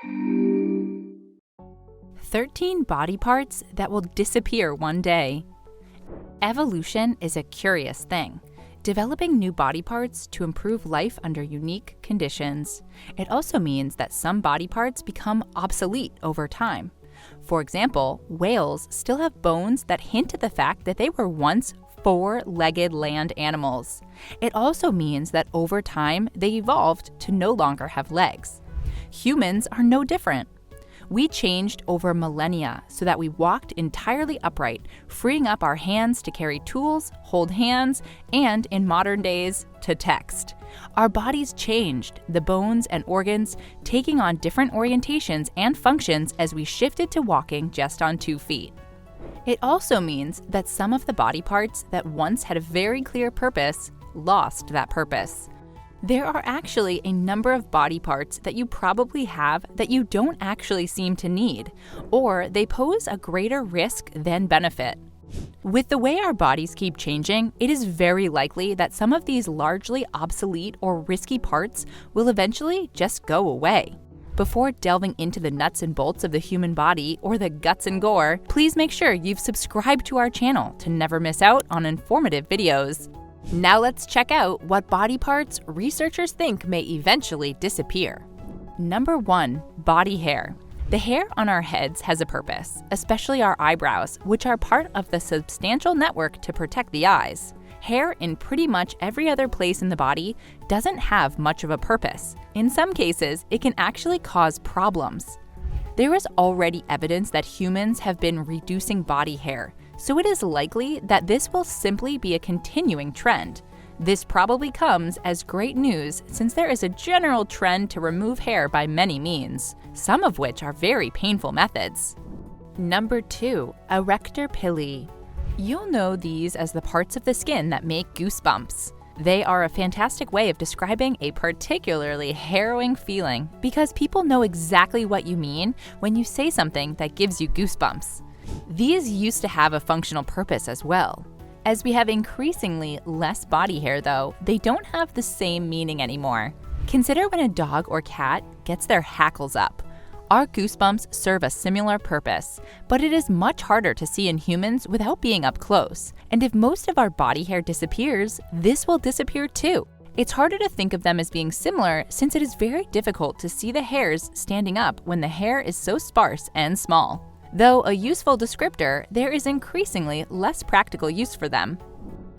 13 body parts that will disappear one day. Evolution is a curious thing, developing new body parts to improve life under unique conditions. It also means that some body parts become obsolete over time. For example, whales still have bones that hint at the fact that they were once four-legged land animals. It also means that over time, they evolved to no longer have legs. Humans are no different. We changed over millennia so that we walked entirely upright, freeing up our hands to carry tools, hold hands, and in modern days, to text. Our bodies changed, the bones and organs taking on different orientations and functions as we shifted to walking just on 2 feet. It also means that some of the body parts that once had a very clear purpose lost that purpose. There are actually a number of body parts that you probably have that you don't actually seem to need, or they pose a greater risk than benefit. With the way our bodies keep changing, it is very likely that some of these largely obsolete or risky parts will eventually just go away. Before delving into the nuts and bolts of the human body or the guts and gore, please make sure you've subscribed to our channel to never miss out on informative videos. Now let's check out what body parts researchers think may eventually disappear. Number 1. Body hair. The hair on our heads has a purpose, especially our eyebrows, which are part of the substantial network to protect the eyes. Hair in pretty much every other place in the body doesn't have much of a purpose. In some cases, it can actually cause problems. There is already evidence that humans have been reducing body hair, so it is likely that this will simply be a continuing trend. This probably comes as great news since there is a general trend to remove hair by many means, some of which are very painful methods. Number 2. Arrector Pili. You'll know these as the parts of the skin that make goosebumps. They are a fantastic way of describing a particularly harrowing feeling because people know exactly what you mean when you say something that gives you goosebumps. These used to have a functional purpose as well. As we have increasingly less body hair though, they don't have the same meaning anymore. Consider when a dog or cat gets their hackles up. Our goosebumps serve a similar purpose, but it is much harder to see in humans without being up close. And if most of our body hair disappears, this will disappear too. It's harder to think of them as being similar since it is very difficult to see the hairs standing up when the hair is so sparse and small. Though a useful descriptor, there is increasingly less practical use for them.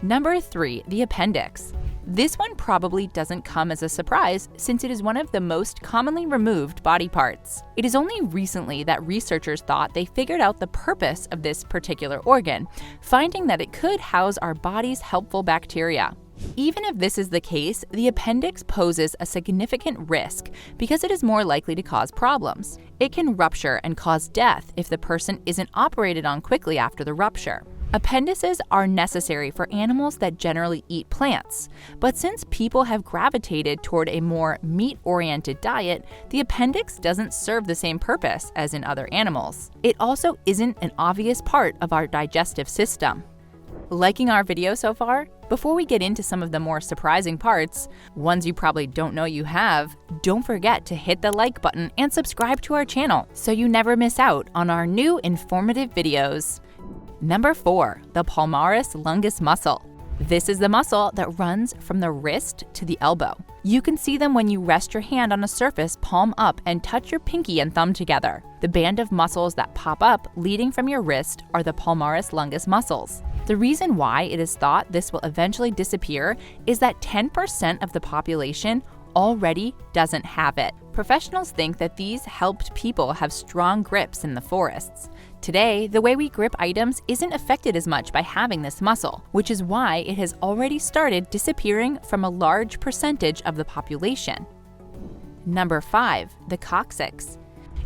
Number 3. The appendix. This one probably doesn't come as a surprise since it is one of the most commonly removed body parts. It is only recently that researchers thought they figured out the purpose of this particular organ, finding that it could house our body's helpful bacteria. Even if this is the case, the appendix poses a significant risk because it is more likely to cause problems. It can rupture and cause death if the person isn't operated on quickly after the rupture. Appendices are necessary for animals that generally eat plants, but since people have gravitated toward a more meat-oriented diet, the appendix doesn't serve the same purpose as in other animals. It also isn't an obvious part of our digestive system. Liking our video so far? Before we get into some of the more surprising parts, ones you probably don't know you have, don't forget to hit the like button and subscribe to our channel so you never miss out on our new informative videos. Number 4. The Palmaris longus muscle. This is the muscle that runs from the wrist to the elbow. You can see them when you rest your hand on a surface palm up and touch your pinky and thumb together. The band of muscles that pop up leading from your wrist are the Palmaris longus muscles. The reason why it is thought this will eventually disappear is that 10% of the population already doesn't have it. Professionals think that these helped people have strong grips in the forests. Today, the way we grip items isn't affected as much by having this muscle, which is why it has already started disappearing from a large percentage of the population. Number 5. The coccyx.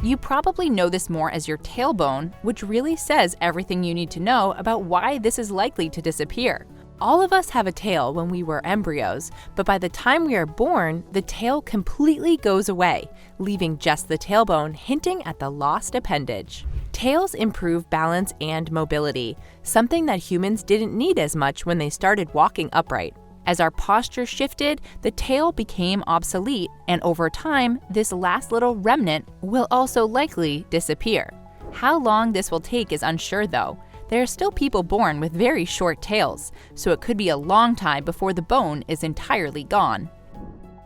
You probably know this more as your tailbone, which really says everything you need to know about why this is likely to disappear. All of us have a tail when we were embryos, but by the time we are born, the tail completely goes away, leaving just the tailbone hinting at the lost appendage. Tails improve balance and mobility, something that humans didn't need as much when they started walking upright. As our posture shifted, the tail became obsolete, and over time, this last little remnant will also likely disappear. How long this will take is unsure though. There are still people born with very short tails, so it could be a long time before the bone is entirely gone.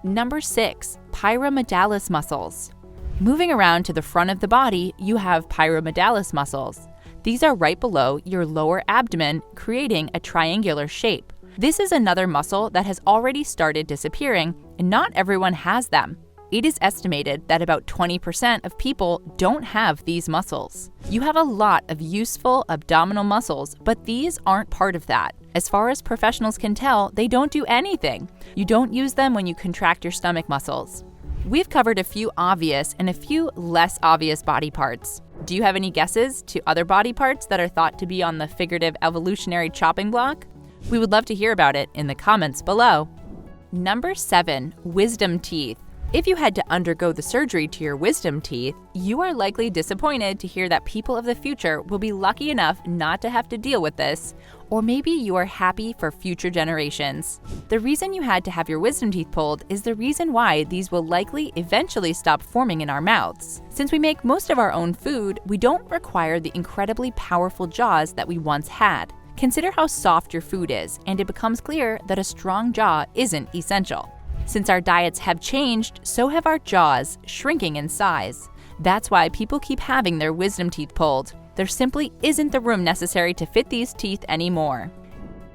Number 6. Pyramidalis muscles. Moving around to the front of the body, you have pyramidalis muscles. These are right below your lower abdomen, creating a triangular shape. This is another muscle that has already started disappearing, and not everyone has them. It is estimated that about 20% of people don't have these muscles. You have a lot of useful abdominal muscles, but these aren't part of that. As far as professionals can tell, they don't do anything. You don't use them when you contract your stomach muscles. We've covered a few obvious and a few less obvious body parts. Do you have any guesses to other body parts that are thought to be on the figurative evolutionary chopping block? We would love to hear about it in the comments below. Number 7. Wisdom teeth. If you had to undergo the surgery to your wisdom teeth, you are likely disappointed to hear that people of the future will be lucky enough not to have to deal with this, or maybe you are happy for future generations. The reason you had to have your wisdom teeth pulled is the reason why these will likely eventually stop forming in our mouths. Since we make most of our own food, we don't require the incredibly powerful jaws that we once had. Consider how soft your food is, and it becomes clear that a strong jaw isn't essential. Since our diets have changed, so have our jaws, shrinking in size. That's why people keep having their wisdom teeth pulled. There simply isn't the room necessary to fit these teeth anymore.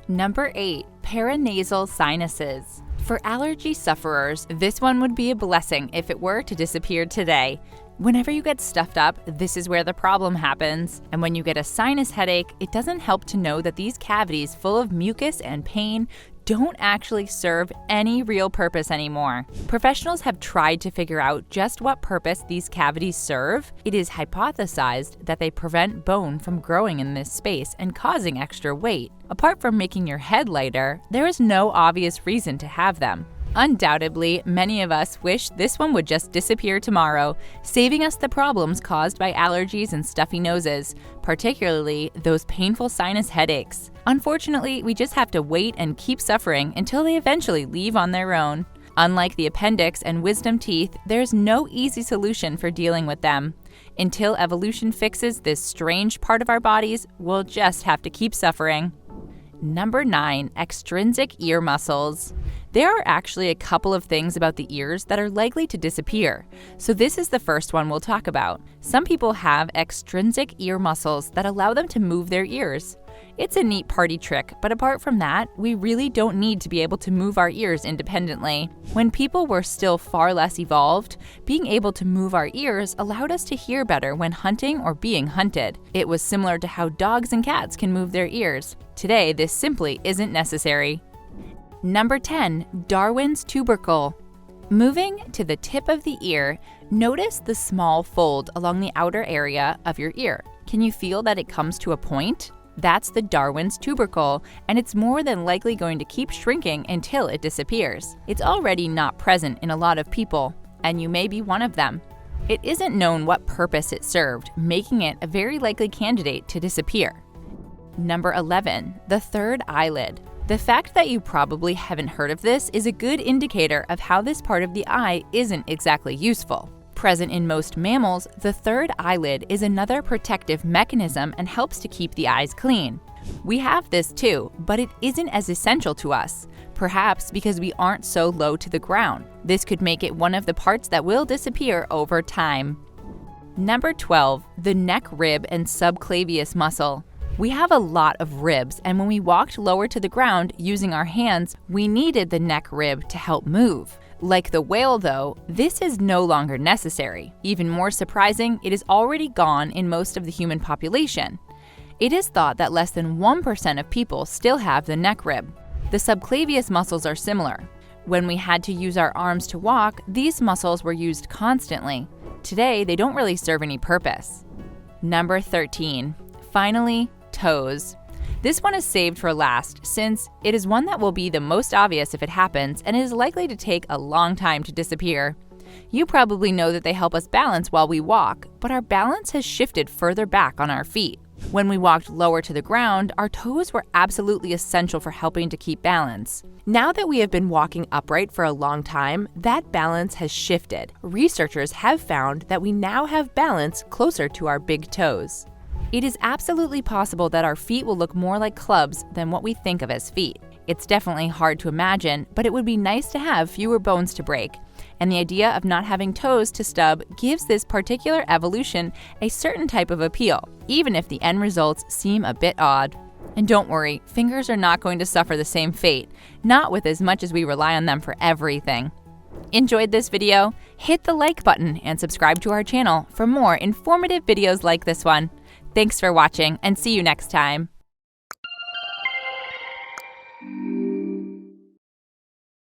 Number 8. Paranasal sinuses. For allergy sufferers, this one would be a blessing if it were to disappear today. Whenever you get stuffed up, this is where the problem happens. And when you get a sinus headache, it doesn't help to know that these cavities full of mucus and pain don't actually serve any real purpose anymore. Professionals have tried to figure out just what purpose these cavities serve. It is hypothesized that they prevent bone from growing in this space and causing extra weight. Apart from making your head lighter, there is no obvious reason to have them. Undoubtedly, many of us wish this one would just disappear tomorrow, saving us the problems caused by allergies and stuffy noses, particularly those painful sinus headaches. Unfortunately, we just have to wait and keep suffering until they eventually leave on their own. Unlike the appendix and wisdom teeth, there's no easy solution for dealing with them. Until evolution fixes this strange part of our bodies, we'll just have to keep suffering. Number 9. Extrinsic ear muscles. There are actually a couple of things about the ears that are likely to disappear, so this is the first one we'll talk about. Some people have extrinsic ear muscles that allow them to move their ears. It's a neat party trick, but apart from that, we really don't need to be able to move our ears independently. When people were still far less evolved, being able to move our ears allowed us to hear better when hunting or being hunted. It was similar to how dogs and cats can move their ears. Today, this simply isn't necessary. Number 10. Darwin's tubercle. Moving to the tip of the ear, notice the small fold along the outer area of your ear. Can you feel that it comes to a point? That's the Darwin's tubercle, and it's more than likely going to keep shrinking until it disappears. It's already not present in a lot of people, and you may be one of them. It isn't known what purpose it served, making it a very likely candidate to disappear. Number 11. The third eyelid. The fact that you probably haven't heard of this is a good indicator of how this part of the eye isn't exactly useful. Present in most mammals, the third eyelid is another protective mechanism and helps to keep the eyes clean. We have this too, but it isn't as essential to us, perhaps because we aren't so low to the ground. This could make it one of the parts that will disappear over time. Number 12. The neck rib and subclavius muscle. We have a lot of ribs, and when we walked lower to the ground using our hands, we needed the neck rib to help move. Like the whale though, this is no longer necessary. Even more surprising, it is already gone in most of the human population. It is thought that less than 1% of people still have the neck rib. The subclavius muscles are similar. When we had to use our arms to walk, these muscles were used constantly. Today, they don't really serve any purpose. Number 13. Finally, toes. This one is saved for last, since it is one that will be the most obvious if it happens and is likely to take a long time to disappear. You probably know that they help us balance while we walk, but our balance has shifted further back on our feet. When we walked lower to the ground, our toes were absolutely essential for helping to keep balance. Now that we have been walking upright for a long time, that balance has shifted. Researchers have found that we now have balance closer to our big toes. It is absolutely possible that our feet will look more like clubs than what we think of as feet. It's definitely hard to imagine, but it would be nice to have fewer bones to break. And the idea of not having toes to stub gives this particular evolution a certain type of appeal, even if the end results seem a bit odd. And don't worry, fingers are not going to suffer the same fate, not with as much as we rely on them for everything. Enjoyed this video? Hit the like button and subscribe to our channel for more informative videos like this one. Thanks for watching, and see you next time.